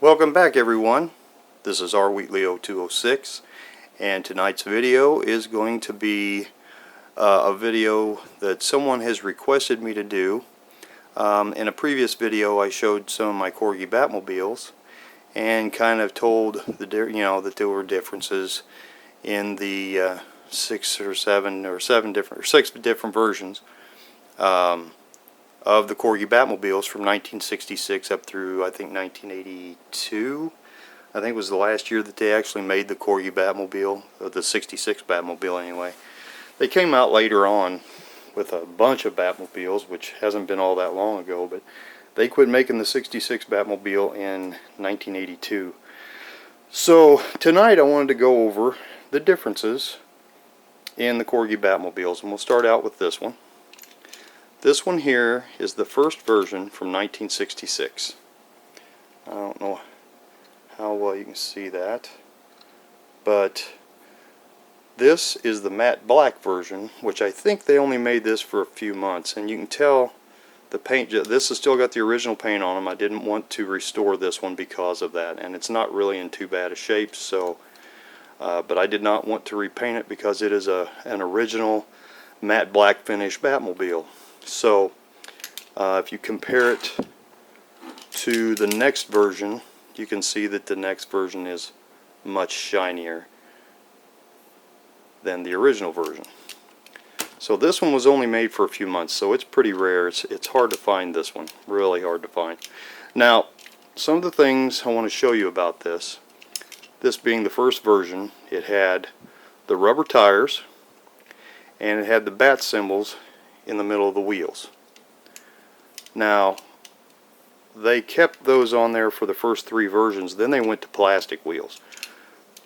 Welcome back everyone. This is R Wheatley 0206 and tonight's video is going to be a video that someone has requested me to do. In a previous video I showed some of my Corgi Batmobiles and kind of told that there were differences in the 6 or 7 or 6 different versions of the Corgi Batmobiles from 1966 up through I think 1982. I think it was the last year that they actually made the Corgi Batmobile, or the 66 Batmobile anyway. They came out later on with a bunch of Batmobiles, which hasn't been all that long ago, but they quit making the 66 Batmobile in 1982. So tonight I wanted to go over the differences in the Corgi Batmobiles, and we'll start out with this one. This one here is the first version from 1966. I don't know how well you can see that, but this is the matte black version, which I think they only made this for a few months, and you can tell the paint, this has still got the original paint on them. I didn't want to restore this one because of that, and it's not really in too bad a shape, so but I did not want to repaint it because it is an original matte black finish Batmobile. So if you compare it to the next version, you can see that the next version is much shinier than the original version. So this one was only made for a few months, so it's pretty rare. It's hard to find this one, really hard to find. Now, some of the things I want to show you about this being the first version, it had the rubber tires and it had the bat symbols in the middle of the wheels. Now, they kept those on there for the first 3 versions, then they went to plastic wheels.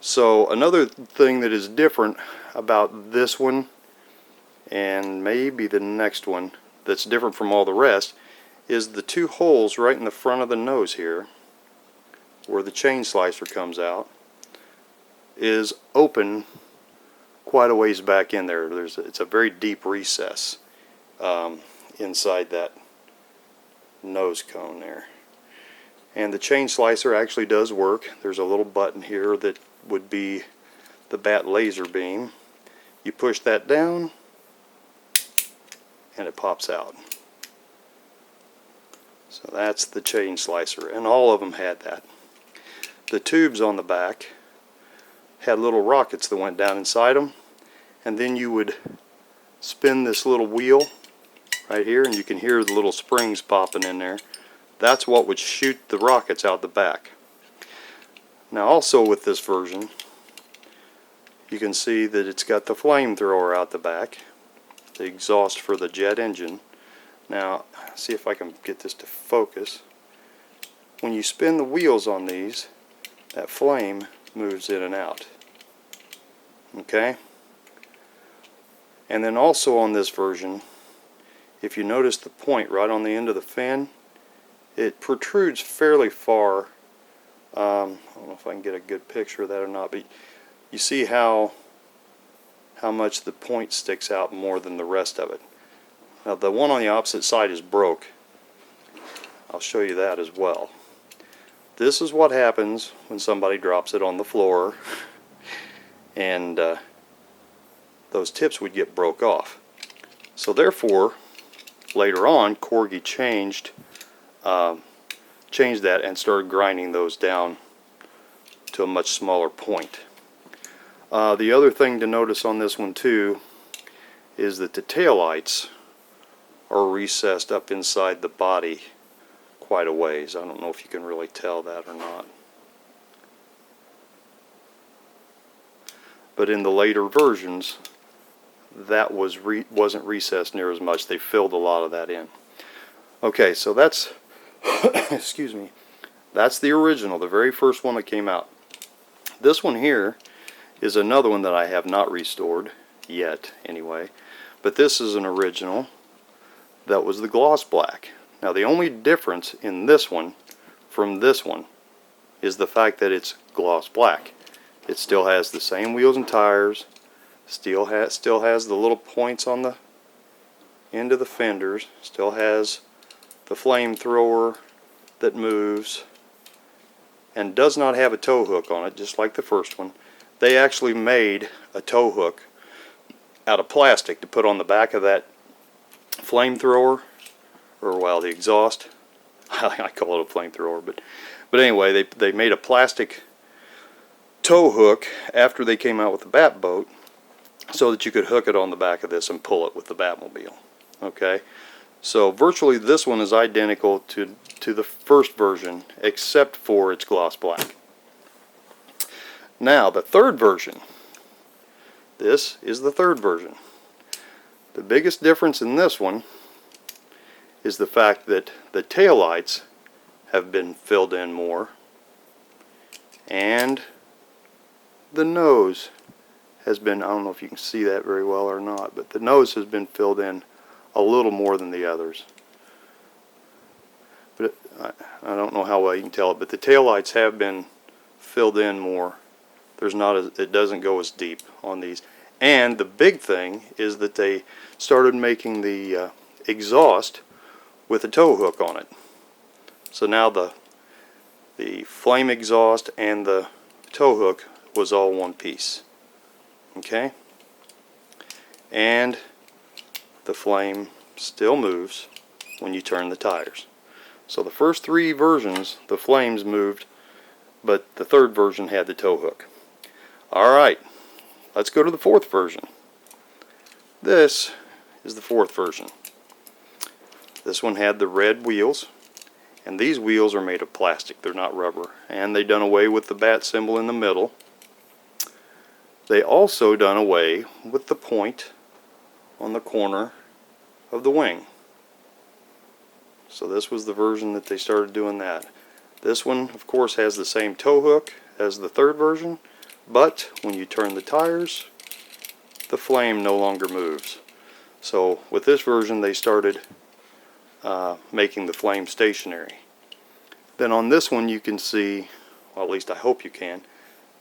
So another thing that is different about this one and maybe the next one that's different from all the rest is the 2 holes right in the front of the nose here, where the chain slicer comes out, is open quite a ways back in there. It's a very deep recess inside that nose cone there. And the chain slicer actually does work. There's a little button here that would be the bat laser beam. You push that down and it pops out. So that's the chain slicer, and all of them had that. The tubes on the back had little rockets that went down inside them, and then you would spin this little wheel right here, and you can hear the little springs popping in there. That's what would shoot the rockets out the back. Now also with this version, you can see that it's got the flamethrower out the back, the exhaust for the jet engine. Now, see if I can get this to focus. When you spin the wheels on these, that flame moves in and out. Okay? And then also on this version, if you notice the point right on the end of the fin, it protrudes fairly far. I don't know if I can get a good picture of that or not, but you see how much the point sticks out more than the rest of it. Now the one on the opposite side is broke. I'll show you that as well. This is what happens when somebody drops it on the floor and those tips would get broke off. So therefore, later on, Corgi changed that and started grinding those down to a much smaller point. The other thing to notice on this one too is that the taillights are recessed up inside the body quite a ways. I don't know if you can really tell that or not. But in the later versions, that wasn't recessed near as much. They filled a lot of that in. Okay, so that's excuse me, that's the original, the very first one that came out. This one here is another one that I have not restored yet anyway, but this is an original that was the gloss black. Now the only difference in this one from this one is the fact that it's gloss black. It still has the same wheels and tires, still has the little points on the end of the fenders, still has the flamethrower that moves, and does not have a tow hook on it, just like the first one. They actually made a tow hook out of plastic to put on the back of that flamethrower, or well, the exhaust. I call it a flamethrower, but anyway, they made a plastic tow hook after they came out with the Bat boat, so that you could hook it on the back of this and pull it with the Batmobile. Okay, so virtually this one is identical to the first version, except for its gloss black. Now the third version. This is the third version. The biggest difference in this one is the fact that the taillights have been filled in more, and the nose has been, I don't know if you can see that very well or not, but the nose has been filled in a little more than the others. But I don't know how well you can tell it, but the taillights have been filled in more. There's not as, it doesn't go as deep on these. And the big thing is that they started making the exhaust with a tow hook on it. So now the flame exhaust and the tow hook was all one piece. Okay? And the flame still moves when you turn the tires. So the first three versions, the flames moved, but the third version had the tow hook. Alright, let's go to the fourth version. This is the fourth version. This one had the red wheels, and these wheels are made of plastic, they're not rubber. And they done away with the bat symbol in the middle. They also done away with the point on the corner of the wing. So this was the version that they started doing that. This one, of course, has the same tow hook as the third version, but when you turn the tires, the flame no longer moves. So with this version, they started making the flame stationary. Then on this one, you can see, well, at least I hope you can,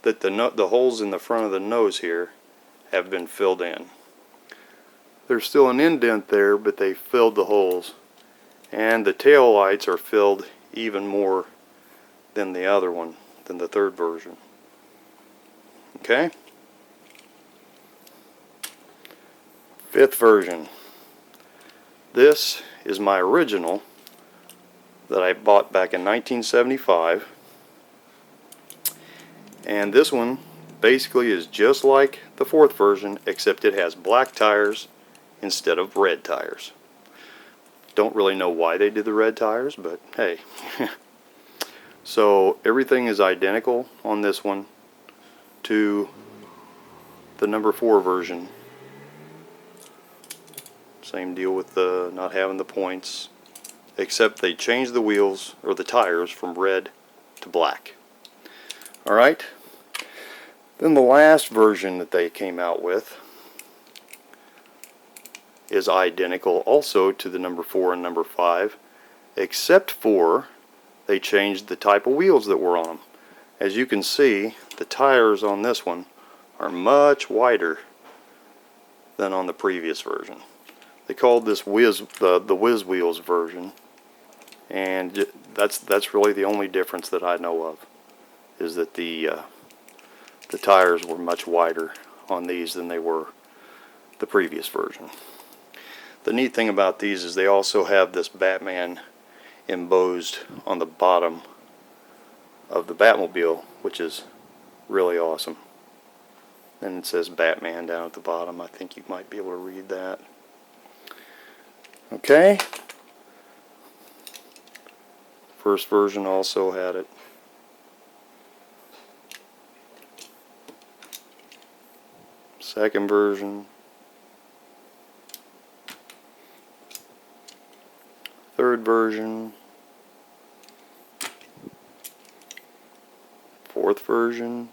that the holes in the front of the nose here have been filled in. There's still an indent there, but they filled the holes. And the tail lights are filled even more than the other one, than the third version. Okay? Fifth version. This is my original that I bought back in 1975. And this one basically is just like the fourth version, except it has black tires instead of red tires. Don't really know why they did the red tires, but hey. So everything is identical on this one to the number 4 version. Same deal with the not having the points, except they changed the wheels or the tires from red to black. Alright, then the last version that they came out with is identical also to the number 4 and number 5, except for they changed the type of wheels that were on them. As you can see, the tires on this one are much wider than on the previous version. They called this the Whiz Wheels version, and that's really the only difference that I know of, is that the tires were much wider on these than they were the previous version. The neat thing about these is they also have this Batman embossed on the bottom of the Batmobile, which is really awesome. And it says Batman down at the bottom. I think you might be able to read that. Okay. First version also had it. Second version. Third version. Fourth version.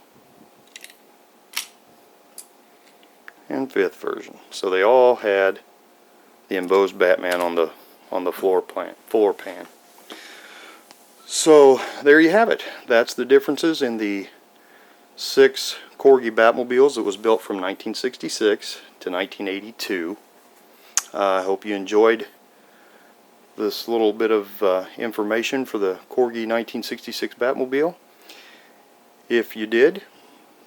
And fifth version. So they all had the embossed Batman on the floor pan. So there you have it. That's the differences in the 6 Corgi Batmobiles that was built from 1966 to 1982. I hope you enjoyed this little bit of information for the Corgi 1966 Batmobile. If you did,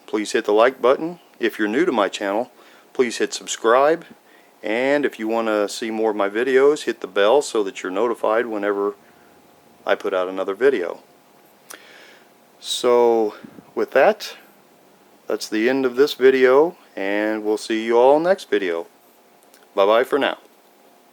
please hit the like button. If you're new to my channel, please hit subscribe. And if you want to see more of my videos, hit the bell so that you're notified whenever I put out another video. So with that, that's the end of this video, and we'll see you all next video. Bye bye for now.